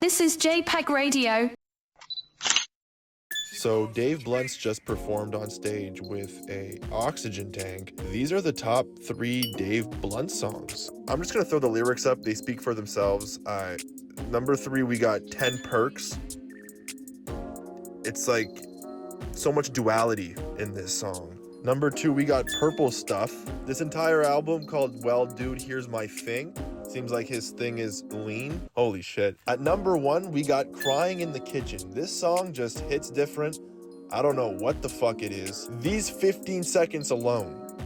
This is JPG Radio. So Dave Blunt's just performed on stage with a oxygen tank. These are the top 3 Dave Blunt songs. I'm just gonna throw the lyrics up. They speak for themselves. Number 3, we got 10 Perks. It's like so much duality in this song. Number 2, we got Purple Stuff. This entire album called Well Dude, Here's My Thing. Seems like his thing is lean. Holy shit. At number 1, we got Crying in the Kitchen. This song just hits different. I don't know what the fuck it is. These 15 seconds alone.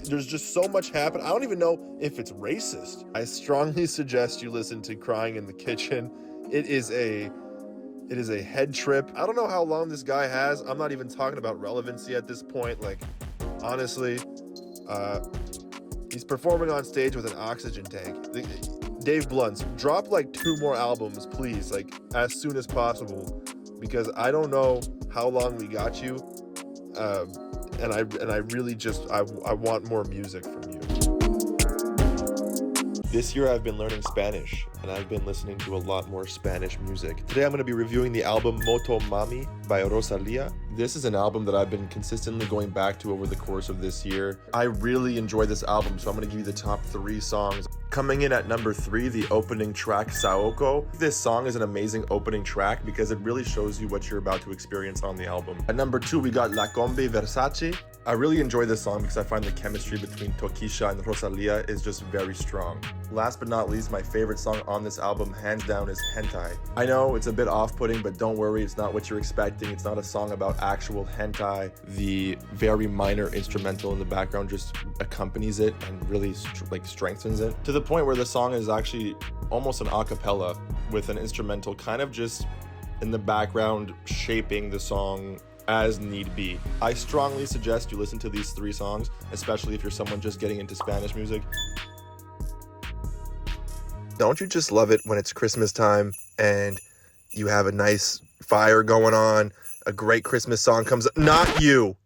There's just so much happening. I don't even know if it's racist. I strongly suggest you listen to Crying in the Kitchen. It is a head trip. I don't know how long this guy has. I'm not even talking about relevancy at this point. Like, honestly, he's performing on stage with an oxygen tank. Dave Blunt, drop like 2 more albums, please, like as soon as possible, because I don't know how long we got you, and I really just I want more music from you. This year I've been learning Spanish, and I've been listening to a lot more Spanish music. Today I'm going to be reviewing the album Moto Mami by Rosalía. This is an album that I've been consistently going back to over the course of this year. I really enjoy this album, so I'm going to give you the top 3 songs. Coming in at number 3, the opening track, Saoko. This song is an amazing opening track because it really shows you what you're about to experience on the album. At number 2, we got La Combi Versace. I really enjoy this song because I find the chemistry between Tokischa and Rosalía is just very strong. Last but not least, my favorite song on this album, hands down, is Hentai. I know it's a bit off-putting, but don't worry, it's not what you're expecting. It's not a song about actual hentai. The very minor instrumental in the background just accompanies it and really strengthens it, to the point where the song is actually almost an a cappella with an instrumental kind of just in the background shaping the song as need be. I strongly suggest you listen to these 3 songs, especially if you're someone just getting into Spanish music. Don't you just love it when it's Christmas time and you have a nice fire going on, a great Christmas song comes up? Not you.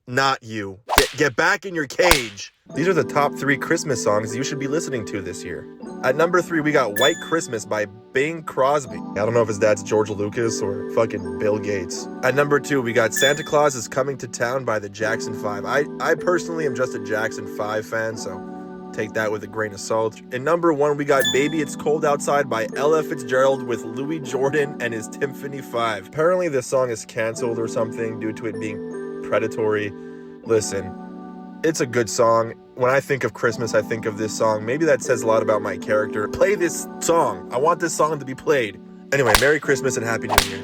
Get back in your cage. These are the top 3 Christmas songs you should be listening to this year. At number 3, we got White Christmas by Bing Crosby. I don't know if his dad's George Lucas or fucking Bill Gates. At number 2, we got Santa Claus is Coming to Town by the Jackson 5. I personally am just a Jackson 5 fan, so take that with a grain of salt. And number 1, we got Baby It's Cold Outside by Ella Fitzgerald with Louis Jordan and his Timpani 5. Apparently this song is canceled or something due to it being predatory. Listen, it's a good song. When I think of Christmas, I think of this song. Maybe that says a lot about my character. Play this song. I want this song to be played. Anyway, Merry Christmas and Happy New Year.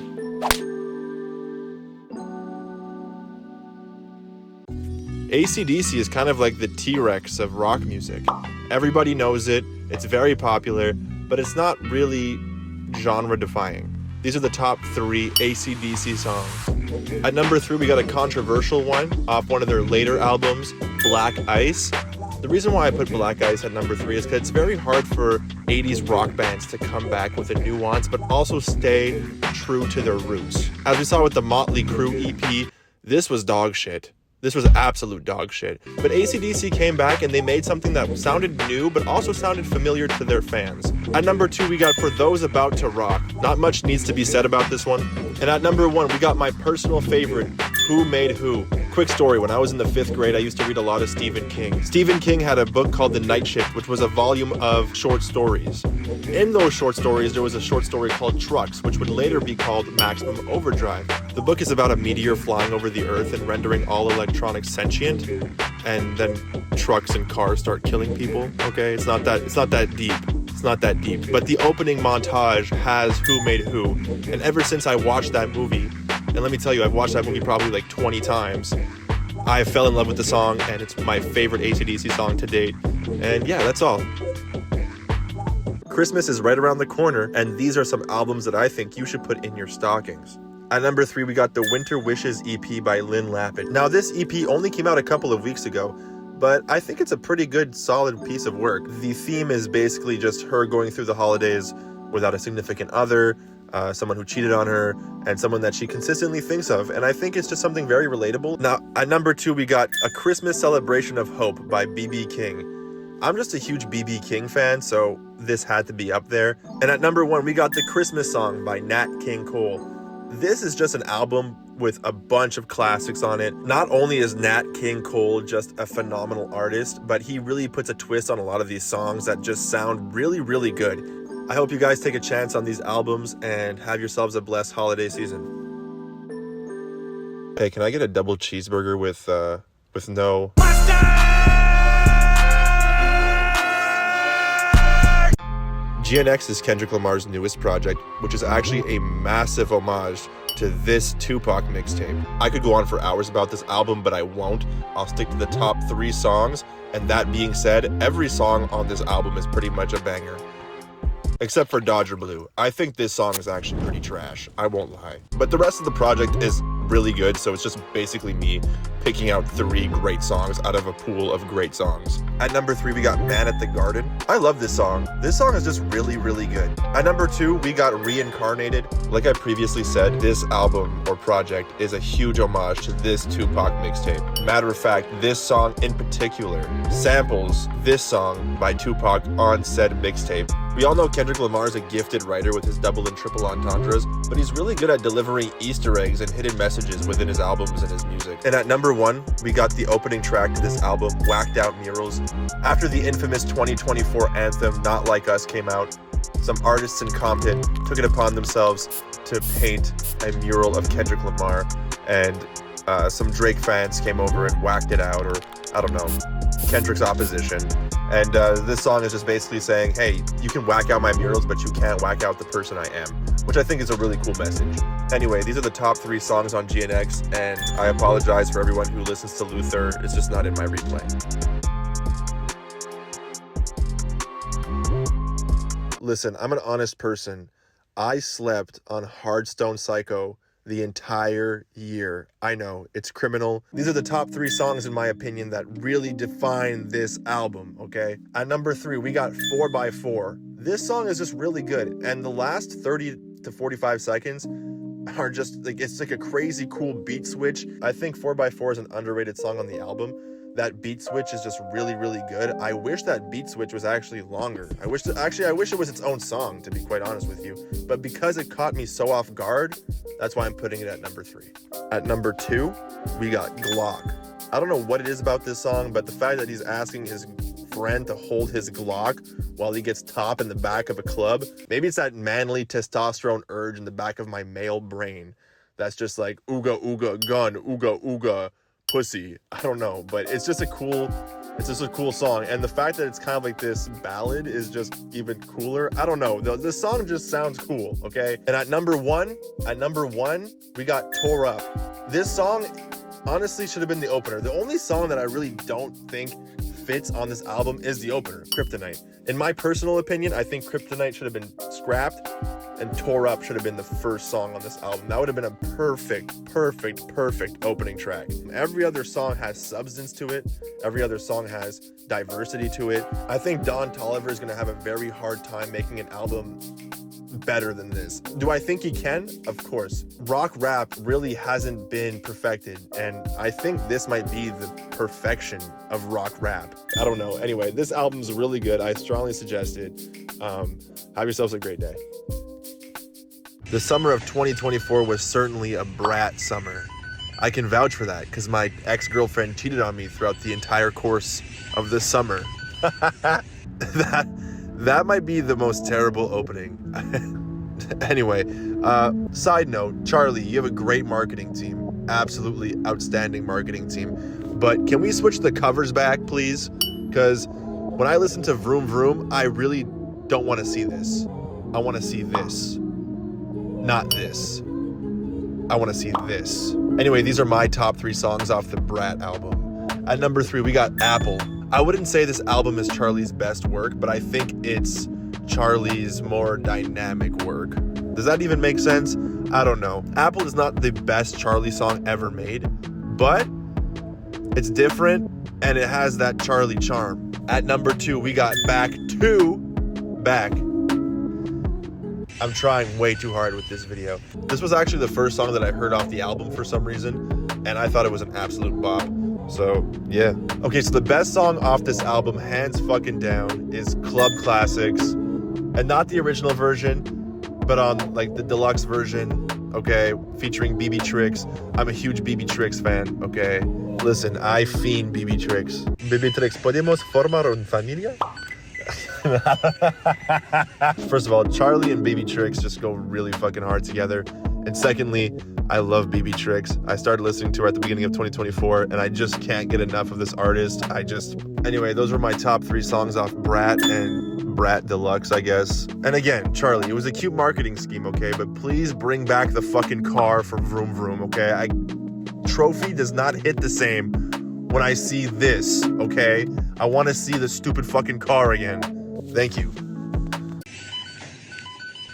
AC/DC is kind of like the T-Rex of rock music. Everybody knows it, it's very popular, but it's not really genre-defying. These are the top 3 AC/DC songs. At number 3, we got a controversial one off one of their later albums, Black Ice. The reason why I put Black Ice at number 3 is because it's very hard for 80s rock bands to come back with a nuance, but also stay true to their roots. As we saw with the Motley Crue EP, this was dog shit. This was absolute dog shit. But AC/DC came back and they made something that sounded new, but also sounded familiar to their fans. At number 2, we got For Those About to Rock. Not much needs to be said about this one. And at number 1, we got my personal favorite, Who Made Who. Quick story, when I was in the 5th grade, I used to read a lot of Stephen King. Stephen King had a book called The Night Shift, which was a volume of short stories. In those short stories, there was a short story called Trucks, which would later be called Maximum Overdrive. The book is about a meteor flying over the earth and rendering all electronics sentient, and then trucks and cars start killing people. Okay, it's not that deep. It's not that deep. But the opening montage has Who Made Who. And ever since I watched that movie, and let me tell you, I've watched that movie probably like 20 times, I fell in love with the song, and it's my favorite AC/DC song to date. And yeah, that's all. Christmas is right around the corner, and these are some albums that I think you should put in your stockings. At number 3, we got the Winter Wishes EP by Lynn Lapid. Now, this EP only came out a couple of weeks ago, but I think it's a pretty good, solid piece of work. The theme is basically just her going through the holidays without a significant other, someone who cheated on her, and someone that she consistently thinks of, and I think it's just something very relatable. Now, at number 2, we got A Christmas Celebration of Hope by B.B. King. I'm just a huge B.B. King fan, so this had to be up there. And at number 1, we got The Christmas Song by Nat King Cole. This is just an album with a bunch of classics on it. Not only is Nat King Cole just a phenomenal artist, but he really puts a twist on a lot of these songs that just sound really, really good. I hope you guys take a chance on these albums and have yourselves a blessed holiday season. Hey, can I get a double cheeseburger with no... GNX is Kendrick Lamar's newest project, which is actually a massive homage to this Tupac mixtape. I could go on for hours about this album, but I won't. I'll stick to the top 3 songs, and that being said, every song on this album is pretty much a banger. Except for Dodger Blue. I think this song is actually pretty trash, I won't lie. But the rest of the project is really good, so it's just basically me picking out 3 great songs out of a pool of great songs. At number 3, we got Man at the Garden. I love this song. This song is just really, really good. At number 2, we got Reincarnated. Like I previously said, this album or project is a huge homage to this Tupac mixtape. Matter of fact, this song in particular samples this song by Tupac on said mixtape. We all know Kendrick Lamar is a gifted writer with his double and triple entendres, but he's really good at delivering Easter eggs and hidden messages within his albums and his music. And at number 1, we got the opening track to this album, Whacked Out Murals. After the infamous 2024 anthem, Not Like Us, came out, some artists in Compton took it upon themselves to paint a mural of Kendrick Lamar, and some Drake fans came over and whacked it out, or I don't know, Kendrick's opposition. And this song is just basically saying, hey, you can whack out my murals, but you can't whack out the person I am, which I think is a really cool message. Anyway, these are the top 3 songs on GNX, and I apologize for everyone who listens to Luther. It's just not in my replay. Listen, I'm an honest person. I slept on Hardstone Psycho the entire year. I know, it's criminal. These are the top 3 songs, in my opinion, that really define this album, okay? At number 3, we got 4x4. This song is just really good, and the last 30 to 45 seconds are just, like, it's like a crazy cool beat switch. I think 4x4 is an underrated song on the album. That beat switch is just really, really good. I wish that beat switch was actually longer. I wish it was its own song, to be quite honest with you. But because it caught me so off guard, that's why I'm putting it at number 3. At number 2, we got Glock. I don't know what it is about this song, but the fact that he's asking his friend to hold his Glock while he gets top in the back of a club. Maybe it's that manly testosterone urge in the back of my male brain that's just like, ooga, ooga, gun, ooga, ooga, pussy. I don't know, but it's just a cool song, and the fact that it's kind of like this ballad is just even cooler. I don't know, the song just sounds cool, okay? And at number one, we got Tore Up. This song honestly should have been the opener. The only song that I really don't think fits on this album is the opener, Kryptonite. In my personal opinion, I think Kryptonite should have been scrapped, and Tore Up should have been the first song on this album. That would have been a perfect opening track. Every other song has substance to it. Every other song has diversity to it. I think Don Toliver is going to have a very hard time making an album better than this. Do I think he can? Of course. Rock rap really hasn't been perfected, and I think this might be the perfection of rock rap. I don't know. Anyway, this album's really good. I strongly suggest it. Have yourselves a great day. The summer of 2024 was certainly a brat summer. I can vouch for that because my ex-girlfriend cheated on me throughout the entire course of the summer. That might be the most terrible opening. Anyway, side note, Charlie, you have a great marketing team. Absolutely outstanding marketing team. But can we switch the covers back, please? Because when I listen to Vroom Vroom, I really don't want to see this. I want to see this. Not this. I want to see this. Anyway, these are my top 3 songs off the Brat album. At number 3, we got Apple. I wouldn't say this album is Charlie's best work, but I think it's Charlie's more dynamic work. Does that even make sense? I don't know. Apple is not the best Charlie song ever made, but it's different and it has that Charlie charm. At number 2, we got Back. I'm trying way too hard with this video. This was actually the first song that I heard off the album for some reason, and I thought it was an absolute bop. So, yeah. Okay, so the best song off this album, hands fucking down, is Club Classics. And not the original version, but on like the deluxe version, okay, featuring BB Tricks. I'm a huge BB Tricks fan, okay? Listen, I fiend BB Tricks. BB Tricks, ¿podemos formar una familia? First of all, Charlie and BB Tricks just go really fucking hard together. And secondly, I love BB Tricks. I started listening to her at the beginning of 2024, and I just can't get enough of this artist. Anyway, those were my top 3 songs off Brat and Brat Deluxe, I guess. And again, Charlie, it was a cute marketing scheme, okay? But please bring back the fucking car from Vroom Vroom, okay? Trophy does not hit the same when I see this, okay? I want to see the stupid fucking car again. Thank you.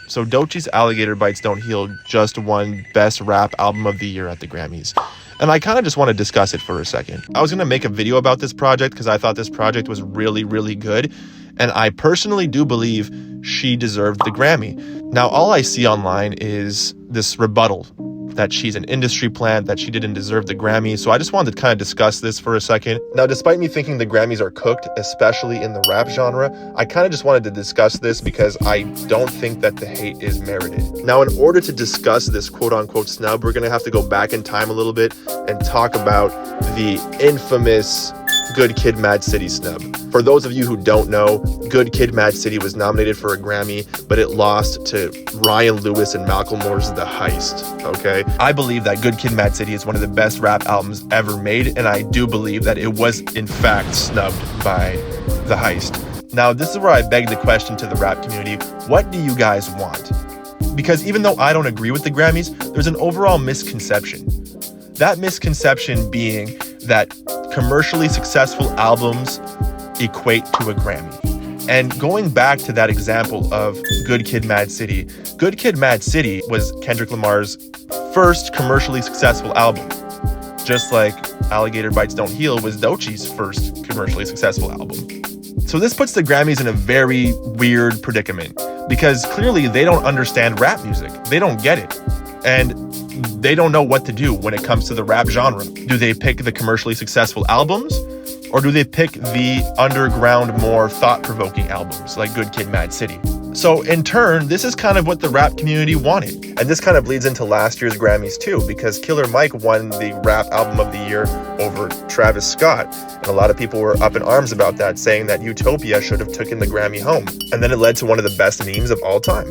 So Doechie's Alligator Bites Don't Heal just won Best Rap Album of the Year at the Grammys. And I kind of just want to discuss it for a second. I was going to make a video about this project because I thought this project was really, really good. And I personally do believe she deserved the Grammy. Now, all I see online is this rebuttal that she's an industry plant, that she didn't deserve the Grammy. So I just wanted to kind of discuss this for a second. Now, despite me thinking the Grammys are cooked, especially in the rap genre, I kind of just wanted to discuss this because I don't think that the hate is merited. Now, in order to discuss this quote-unquote snub, we're going to have to go back in time a little bit and talk about the infamous Good Kid, Mad City snub. For those of you who don't know, Good Kid, Mad City was nominated for a Grammy, but it lost to Ryan Lewis and Macklemore's The Heist, okay? I believe that Good Kid, Mad City is one of the best rap albums ever made, and I do believe that it was, in fact, snubbed by The Heist. Now, this is where I beg the question to the rap community, what do you guys want? Because even though I don't agree with the Grammys, there's an overall misconception. That misconception being that commercially successful albums equate to a Grammy. And going back to that example of Good Kid, Mad City, Good Kid, Mad City was Kendrick Lamar's first commercially successful album. Just like Alligator Bites Don't Heal was Doechie's first commercially successful album. So this puts the Grammys in a very weird predicament because clearly they don't understand rap music. They don't get it. And they don't know what to do when it comes to the rap genre. Do they pick the commercially successful albums? Or do they pick the underground, more thought-provoking albums like Good Kid, Mad City? So in turn, this is kind of what the rap community wanted. And this kind of bleeds into last year's Grammys too, because Killer Mike won the Rap Album of the Year over Travis Scott. And a lot of people were up in arms about that, saying that Utopia should have taken the Grammy home. And then it led to one of the best memes of all time.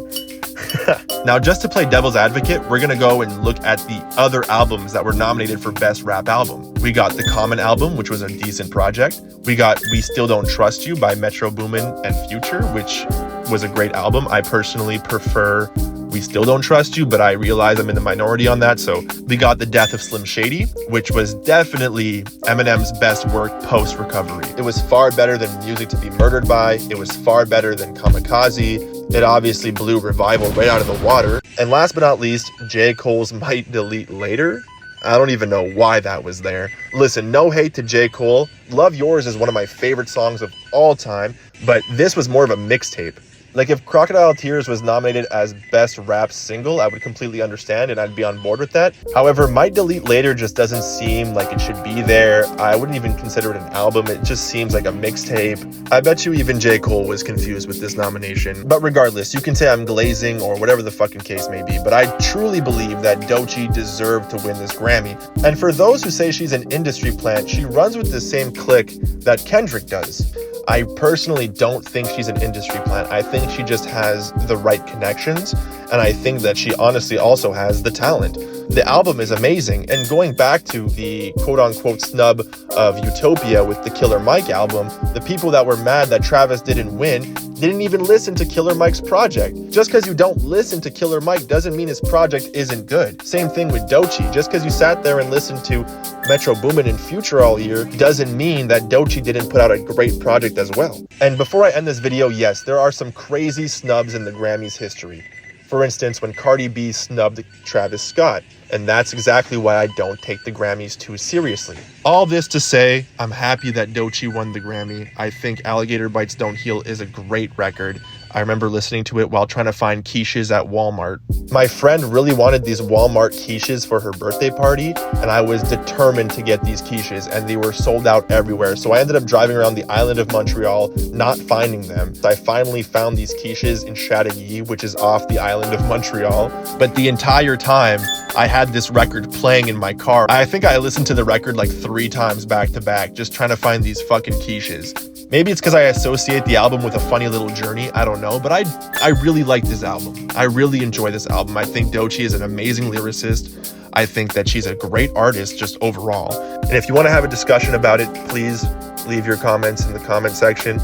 Now, just to play devil's advocate, we're going to go and look at the other albums that were nominated for Best Rap Album. We got the Common album, which was a decent project. We got We Still Don't Trust You by Metro Boomin and Future, which was a great album. I personally prefer We Still Don't Trust You, but I realize I'm in the minority on that. So we got The Death of Slim Shady, which was definitely Eminem's best work post-recovery. It was far better than Music to Be Murdered By. It was far better than Kamikaze. It obviously blew Revival right out of the water. And last but not least, J. Cole's Might Delete Later. I don't even know why that was there. Listen, no hate to J. Cole. Love Yours is one of my favorite songs of all time, but this was more of a mixtape. Like, if Crocodile Tears was nominated as Best Rap Single, I would completely understand and I'd be on board with that. However, Might Delete Later just doesn't seem like it should be there. I wouldn't even consider it an album. It just seems like a mixtape. I bet you even J. Cole was confused with this nomination. But regardless, you can say I'm glazing or whatever the fucking case may be, but I truly believe that Doechie deserved to win this Grammy. And for those who say she's an industry plant, she runs with the same clique that Kendrick does. I personally don't think she's an industry plant. I think she just has the right connections, and I think that she honestly also has the talent. The album is amazing, and going back to the quote-unquote snub of Utopia with the Killer Mike album, the people that were mad that Travis didn't win didn't even listen to Killer Mike's project. Just because you don't listen to Killer Mike doesn't mean his project isn't good. Same thing with Doechie. Just because you sat there and listened to Metro Boomin and Future all year doesn't mean that Doechie didn't put out a great project as well. And before I end this video, yes, there are some crazy snubs in the Grammys history. For instance, when Cardi B snubbed Travis Scott. And that's exactly why I don't take the Grammys too seriously. All this to say, I'm happy that Doechie won the Grammy. I think Alligator Bites Don't Heal is a great record. I remember listening to it while trying to find quiches at Walmart. My friend really wanted these Walmart quiches for her birthday party, and I was determined to get these quiches, and they were sold out everywhere. So I ended up driving around the island of Montreal, not finding them. I finally found these quiches in Chateauguay, which is off the island of Montreal. But the entire time, I had this record playing in my car. I think I listened to the record like 3 times back to back, just trying to find these fucking quiches. Maybe it's because I associate the album with a funny little journey, I don't know, but I really like this album. I really enjoy this album. I think Doechii is an amazing lyricist. I think that she's a great artist just overall. And if you want to have a discussion about it, please leave your comments in the comment section,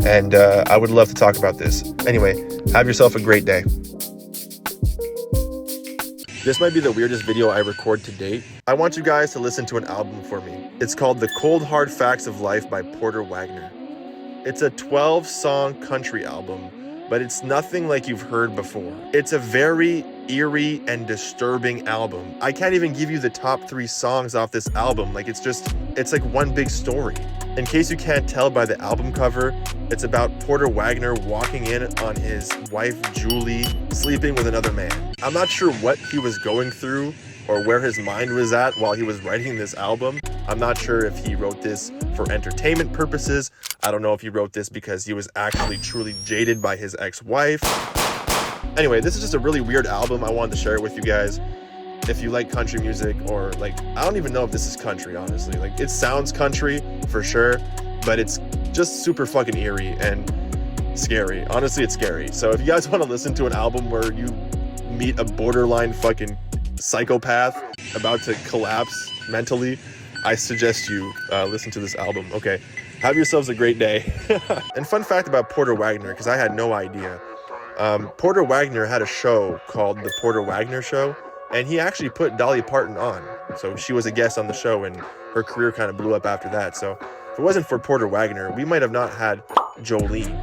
and I would love to talk about this. Anyway, have yourself a great day. This might be the weirdest video I record to date. I want you guys to listen to an album for me. It's called The Cold Hard Facts of Life by Porter Wagoner. It's a 12-song country album, but it's nothing like you've heard before. It's a very eerie and disturbing album. I can't even give you the top 3 songs off this album. Like, it's like one big story. In case you can't tell by the album cover, it's about Porter Wagoner walking in on his wife Julie sleeping with another man. I'm not sure what he was going through or where his mind was at while he was writing this album. I'm not sure if he wrote this for entertainment purposes. I don't know if he wrote this because he was actually truly jaded by his ex-wife. Anyway, this is just a really weird album. I wanted to share it with you guys. If you like country music, or like, I don't even know if this is country, honestly. Like, it sounds country for sure, but it's just super fucking eerie and scary. Honestly, it's scary. So if you guys want to listen to an album where you meet a borderline fucking psychopath about to collapse mentally, I suggest you listen to this album. Okay, have yourselves a great day. And fun fact about Porter Wagoner, because I had no idea. Porter Wagoner had a show called The Porter Wagoner Show, and he actually put Dolly Parton on. So she was a guest on the show, and her career kind of blew up after that. So if it wasn't for Porter Wagoner, we might have not had Jolene.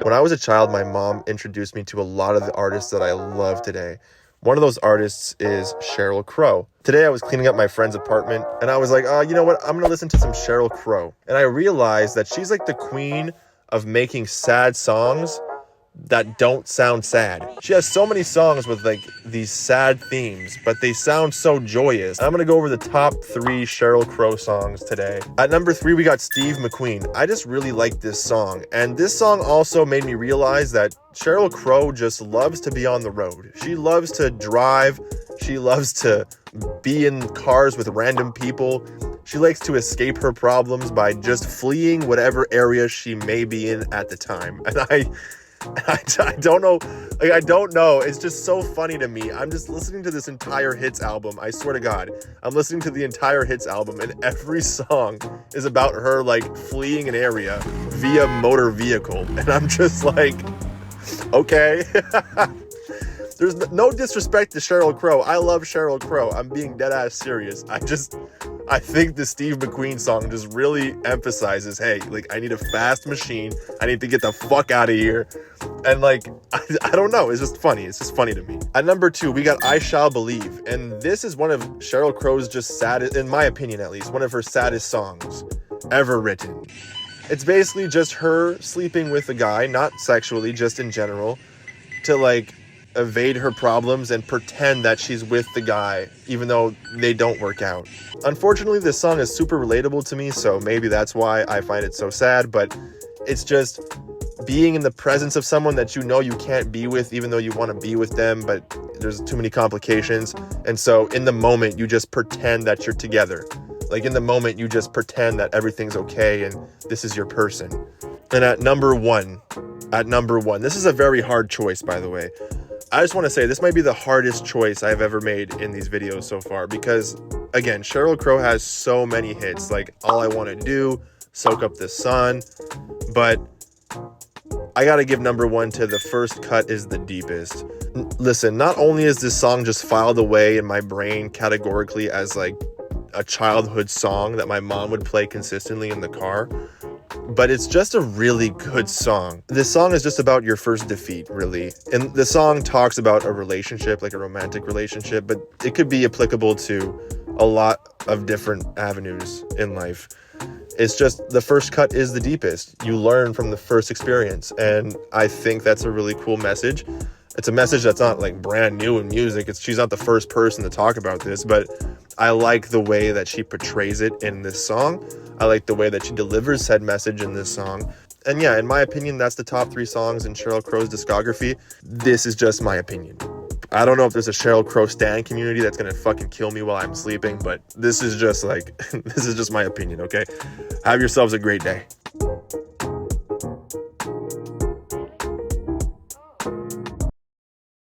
When I was a child, my mom introduced me to a lot of the artists that I love today. One of those artists is Sheryl Crow. Today I was cleaning up my friend's apartment, and I was like, oh, you know what? I'm going to listen to some Sheryl Crow. And I realized that she's like the queen of making sad songs that don't sound sad. She has so many songs with like these sad themes, but they sound so joyous. I'm gonna go over the top 3 Sheryl Crow songs today. At number 3, we got Steve McQueen. I just really like this song, and this song also made me realize that Sheryl Crow just loves to be on the road. She loves to drive. She loves to be in cars with random people. She likes to escape her problems by just fleeing whatever area she may be in at the time. And I don't know, like, I don't know. It's just so funny to me. I'm just listening to this entire Hits album. I swear to God, I'm listening to the entire Hits album, and every song is about her, like, fleeing an area via motor vehicle. And I'm just like, okay. There's no disrespect to Sheryl Crow. I love Sheryl Crow. I'm being dead ass serious. I think the Steve McQueen song just really emphasizes, hey, like, I need a fast machine. I need to get the fuck out of here. And like, I don't know. It's just funny. It's just funny to me. At number 2, we got I Shall Believe. And this is one of Sheryl Crow's just saddest, in my opinion at least, one of her saddest songs ever written. It's basically just her sleeping with a guy, not sexually, just in general, to like evade her problems and pretend that she's with the guy, even though they don't work out. Unfortunately, this song is super relatable to me, so maybe that's why I find it so sad, but it's just being in the presence of someone that you know you can't be with, even though you want to be with them, but there's too many complications. And so in the moment, you just pretend that you're together. Like, in the moment, you just pretend that everything's okay and this is your person. And at number one, this is a very hard choice, by the way. I just want to say this might be the hardest choice I've ever made in these videos so far, because again, Sheryl Crow has so many hits, like All I Want to Do, Soak Up the Sun, but I gotta give number 1 to The First Cut Is the Deepest. Listen, not only is this song just filed away in my brain categorically as like a childhood song that my mom would play consistently in the car, but it's just a really good song. This song is just about your first defeat, really. And the song talks about a relationship, like a romantic relationship, but it could be applicable to a lot of different avenues in life. It's just the first cut is the deepest. You learn from the first experience. And I think that's a really cool message. It's a message that's not like brand new in music. She's not the first person to talk about this, but I like the way that she portrays it in this song. I like the way that she delivers said message in this song. And yeah, in my opinion, that's the top 3 songs in Sheryl Crow's discography. This is just my opinion. I don't know if there's a Sheryl Crow stan community that's gonna fucking kill me while I'm sleeping, but this is just like, this is just my opinion, okay? Have yourselves a great day.